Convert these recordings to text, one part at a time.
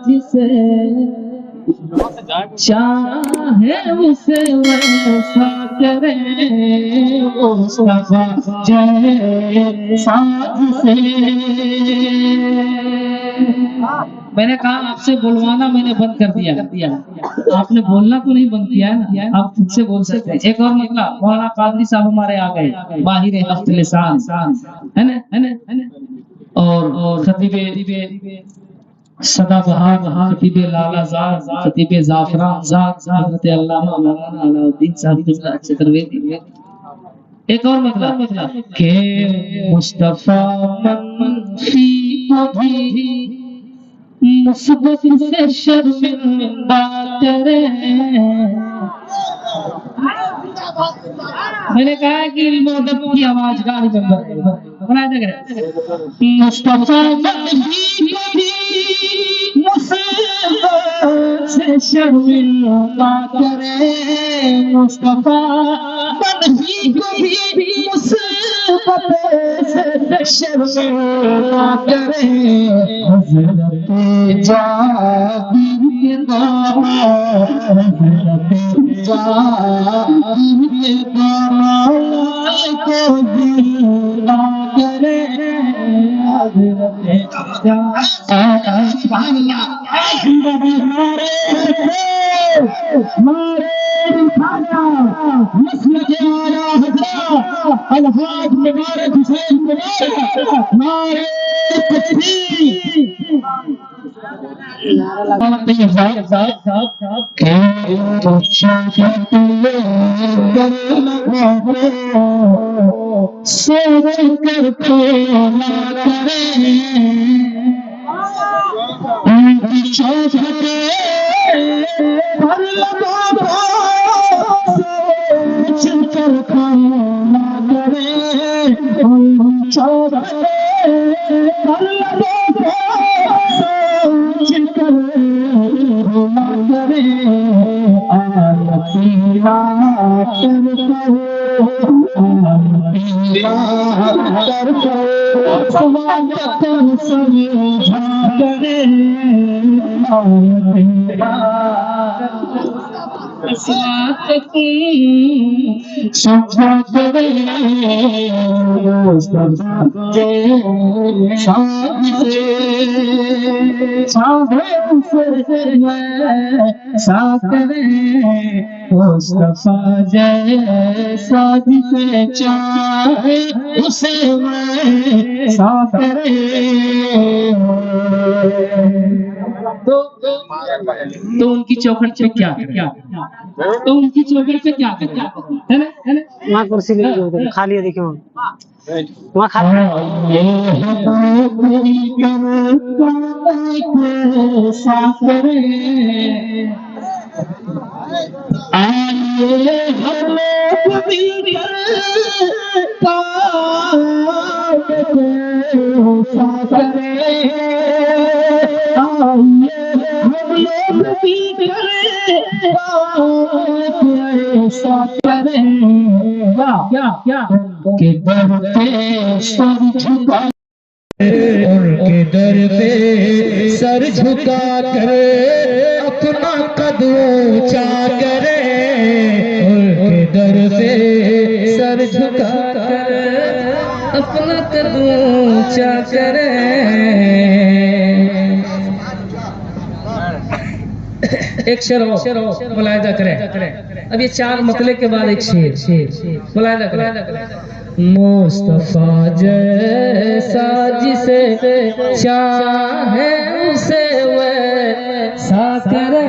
जिसे चाहे उसे वैसा करे मुस्तफा जैसा जिसे। मैंने कहा आपसे बोलवाना मैंने बंद कर दिया, आपने बोलना तो नहीं बंद किया है ना, आप खुद से बोल सकते हैं। एक और मतलब मौलाना कादरी साहब हमारे आ गए, बाहिर हफ्त लिसान है ना, और खतीबे सदाबहार खतीबे लालाजाद खतीबे जाफरान हज़रत अल्लामा मौलाना अलाउद्दीन साहब चतुर्वेदी। एक और मतलब के मुस्तफा मनफी कभी मुस्बत से शर्मिंदा करे। मैंने कहा कि इल्म-ओ-अदब की आवाज का बनाया जाएगा। मुस्तफा मनफी कभी मुस्बत से शर्मिंदा करे। मुस्तफा मनफी कभी मुस्बत से शर्मिंदा करे। हज़रत जाबिर के को जिंदा करे। मुस्तफा जैसा जिसे चाहे उसे वैसा करे। तो उनकी चौखट पे क्या तो उनकी चौखट पे क्या है ना वहाँ कुर्सी लेके खाली है, देखिए वहाँ खाली के दर पे सर झुका उनके दर पे सर झुका कर अपना कद ऊंचा करे। उनके दर पे सर झुका कर अपना कद ऊंचा करे। एक शेर मुलाहिजा करें। अब ये चार मतले के बाद एक शेर मुलाहिजा करें। मुस्तफा जैसा जिसे चाहे उसे वैसा करे।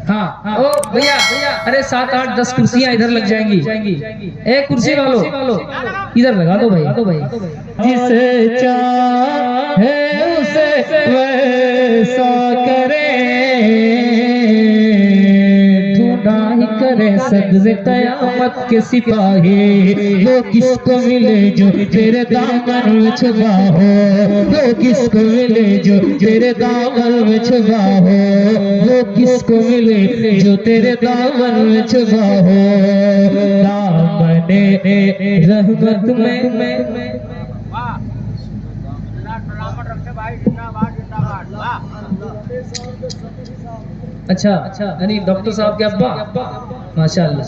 हाँ ओ भैया अरे 7-8-10 कुर्सियां इधर लग जाएंगी। एक कुर्सी वालों इधर लगा दो भाई। जिसे चाहे उसे वैसा करे। ढूंढा ही करे सदरे कयामत के सिपाही। वो किसको मिले जो तेरे दामन में छुपा हो। वो किसको मिले जो तेरे दामन में छुपा हो। वो किसको मिले जो तेरे दामन में छुपा हो। दामने रहमत में अच्छा यानी डॉक्टर साहब के अब्बा, माशाअल्लाह।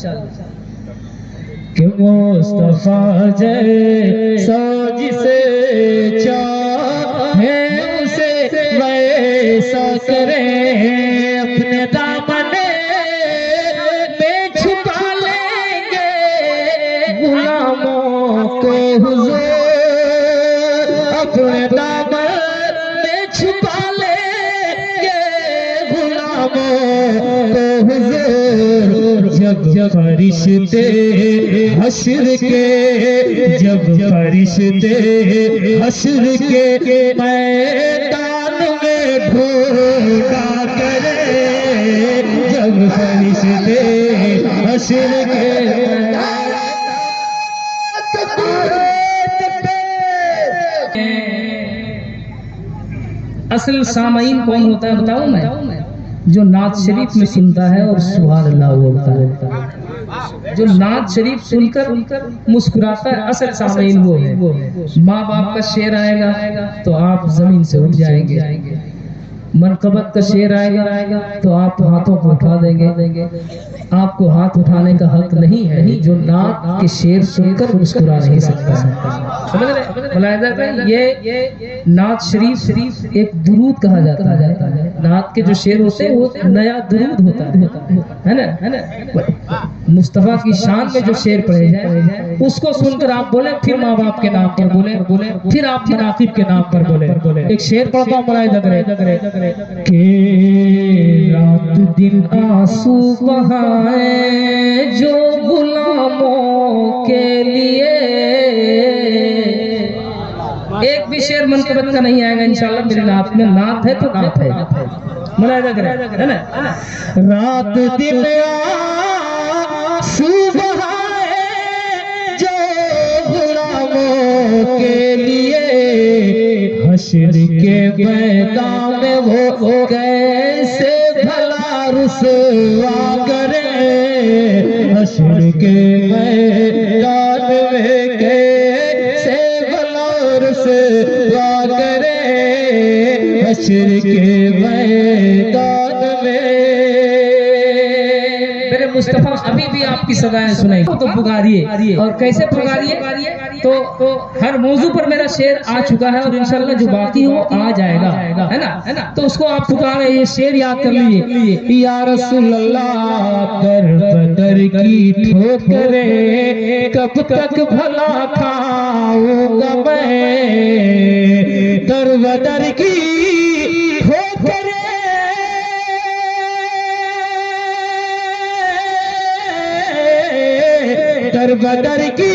कि मुस्तफा जैसा जिसे चाहे उसे वैसा करे, अपने दामन में छुपा लेंगे गुलामों को हुजूर, अपने दामन में छुपा लेंगे गुलामों को हुजूर। जब फरिश्ते हश्र के, जब फरिश्ते हश्र के मैदान में ढूंढा करे, जब फरिश्ते हश्र के असल सामाईन कौन होता है बताऊं मैं? जो नात शरीफ में सुनता है और सुभान अल्लाह बोलता है, जो नात शरीफ सुनकर मुस्कुराता है, असल सामाईन वो है। माँ बाप का शेर आएगा तो आप जमीन से उठ जाएंगे, मनकबत का शेर आएगा तो आप हाथों को उठा देंगे। आपको हाथ उठाने का हक नहीं है जो नात के शेर सुनकर मुस्कुरा नहीं सकता। समझ रहे? ये नात शरीफ एक दुरूद कहा जाता है। नात के जो शेर होते हैं वो नया दुरूद होता है ना। मुस्तफा की शान में जो शेर पढ़े जाए उसको सुनकर आप बोले, फिर माँ बाप के नाम पर बोले, फिर आप मनाकिब के नाम पर बोले। एक शेर पढ़ता हूँ, मनाए के रात दिन आंसू बहाए जो गुलामों के लिए। एक भी शेर मनकबत का नहीं आएगा इंशाल्लाह मेरे नात में। नात है तो नात है, मुलाहिजा करें, है ना। रात दिन आंसू बहाए जो गुलामों के लिए, हश्र के मैदान में वो कैसे भला रुसवा करे, हश्र के मैदान में कैसे भला रुसवा करे, हश्र के मैदान में। मेरे मुस्तफा अभी भी आपकी सदाएं सुनाई तो पुकारिए, और कैसे पुकारिए? तो हर मौजू पर मेरा शेर आ चुका है और इंशाल्लाह जो बाकी हो आ जाएगा, है ना। तो उसको आप पुकारे, ये शेर याद कर लीजिए। या रसूल अल्लाह कर बदर की ठोकरें कब तक भला खाऊंगा मैं, कर बदर की ठोकरें कर बदर की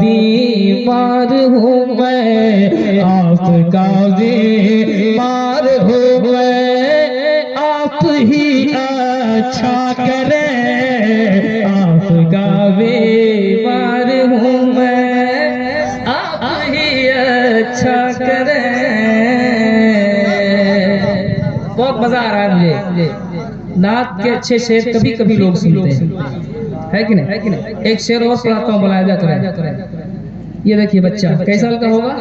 बीमार हूँ मैं, आपका बीमार हूँ मैं, आप ही अच्छा करें, आपका बीमार हूँ मैं, आप ही अच्छा करें। बहुत मजा आ रहा है मुझे। नात के अच्छे शेर कभी कभी लोग सुनते हैं, है कि नहीं? एक शेर और पढ़ाता हूँ, बुलाया करें। ये देखिए बच्चा कई साल का होगा?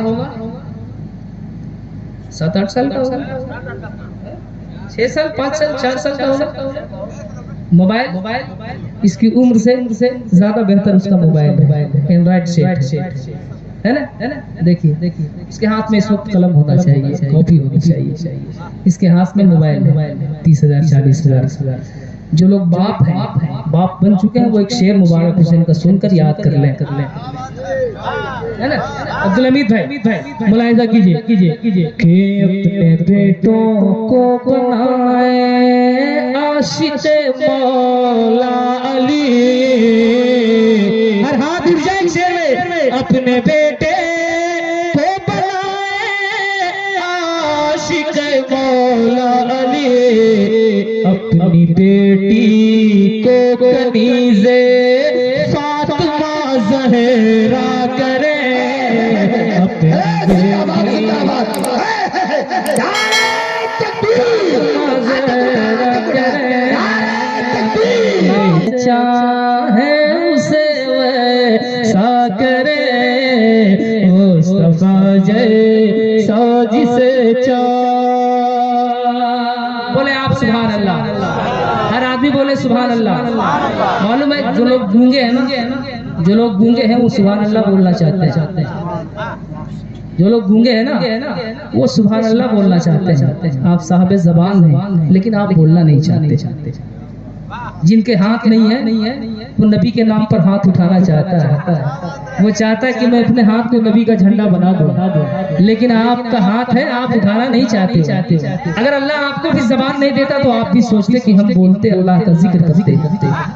7-8 साल का होगा, 6 साल, 5 साल, 4 साल का होगा। मोबाइल इसकी उम्र से ज्यादा बेहतर उसका मोबाइल है, एंड्रॉइड सेट है ना। देखिए इसके हाथ में इस वक्त कलम होना चाहिए, कॉपी होनी चाहिए। इसके हाथ में मोबाइल है, 30,000 40,000। जो लोग बाप हैं, बाप बन चुके हैं, वो एक शेर मुबारक हुसैन का सुनकर याद कर लें, है ना। अब्दुल हमीद भाई मुलाहिजा कीजिए कि अपने बेटों को बनाए आशिक़े मौला अली। हर हाथ उठ जाए शेर में, अपने बेटे को बनाए आशिक़े मौला अली, अपनी बेटी को कनीज़े फातिमा ज़हरा करे, चाहे उसे वैसा करे, सुभान अल्लाह। हर आदमी बोले सुभान अल्लाह। मालूम है जो लोग गूंगे हैं ना, जो लोग गूंगे हैं वो सुभान अल्लाह बोलना चाहते हैं। जो लोग गूंगे हैं ना वो सुभान अल्लाह बोलना चाहते हैं। आप साहब ज़बान हैं लेकिन आप बोलना नहीं चाहते। जिनके हाथ नहीं है वो नबी के नाम पर हाथ उठाना चाहता है। वो चाहता है कि मैं अपने हाथ को नबी का झंडा बना दूं, लेकिन आपका हाथ है, आप उठाना नहीं चाहते। अगर अल्लाह आपको भी ज़बान नहीं देता तो आप भी सोचते कि हम बोलते, अल्लाह का जिक्र करते,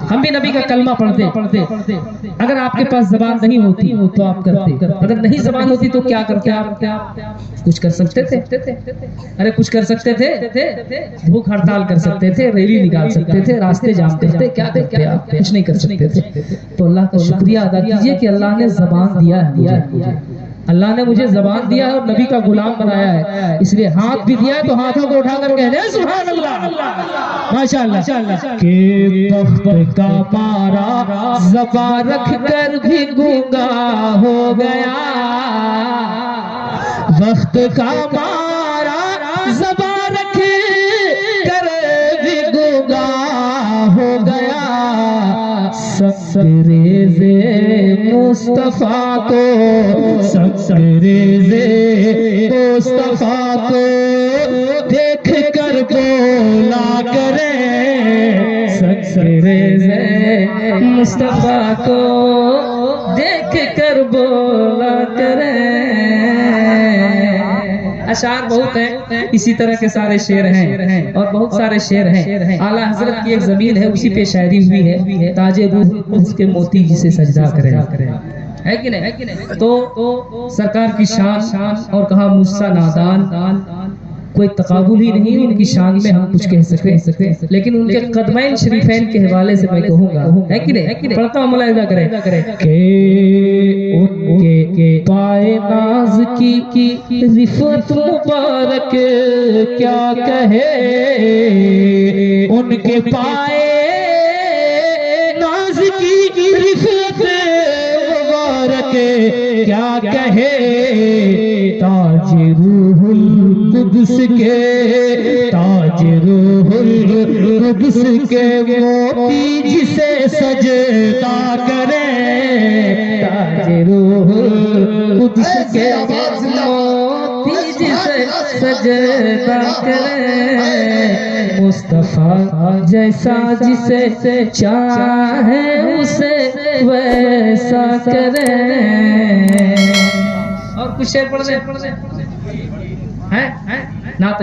हम भी नबी का कलमा पढ़ते। अगर आपके पास ज़बान नहीं होती तो आप करते, अगर नहीं ज़बान होती तो क्या करते आप? कुछ कर सकते थे? अरे कुछ कर सकते थे? भूख हड़ताल कर सकते थे, रैली निकाल सकते थे, रास्ते जाम करते, क्या करते आप? कुछ नहीं कर सकते थे। तो अल्लाह का शुक्रिया अदा कीजिए कि अल्लाह ने ज़बान दिया है मुझे। अल्लाह ने मुझे ज़बान दिया है और नबी का गुलाम बनाया है, इसलिए हाथ भी दिया है तो हाथों को उठाकर कह दे सुभान अल्लाह, माशाअल्लाह। के बख्त का मारा ज़बान रख कर भी गूंगा हो गया, वक्त का मारा ज़बान रख कर भी गूंगा हो गया। सब्रेज़े मुस्तफा को, सब्रेज़े मुस्तफा को देख कर बोला करे, सब्रेज़े मुस्तफा को देख कर बोला करे। अशार बहुत है, इसी तरह के सारे शेर हैं और बहुत सारे शेर हैं। आला हजरत की एक जमीन है, उसी पे शायरी हुई है, ताजे रूह उसके मोती जिसे सजदा करे, है कि नहीं? तो सरकार की शान और कहा मुझसा नादान, कोई तकाबुल ही नहीं उनकी शान में हम कुछ कह सकते, लेकिन उनके कदमैन शरीफैन के हवाले से मैं कहूँगा, है कि नहीं? पढ़ता हूँ, मुलाहिजा करें कि उनके पाए नाज की रिफत मुबारक क्या कहे, उनके पाए नाज की रिफत मुबारक क्या कहे। ताज रूहुल कुद्स के, ताज रूहुल कुद्स के मोती जिसे सजदा करे, ताज रूहुल कुद्स के मोती जिसे सजदा करे। मुस्तफा जैसा जिसे चाहे उसे वैसा करे। और कुछ शेर पढ़ दे हैं ना तो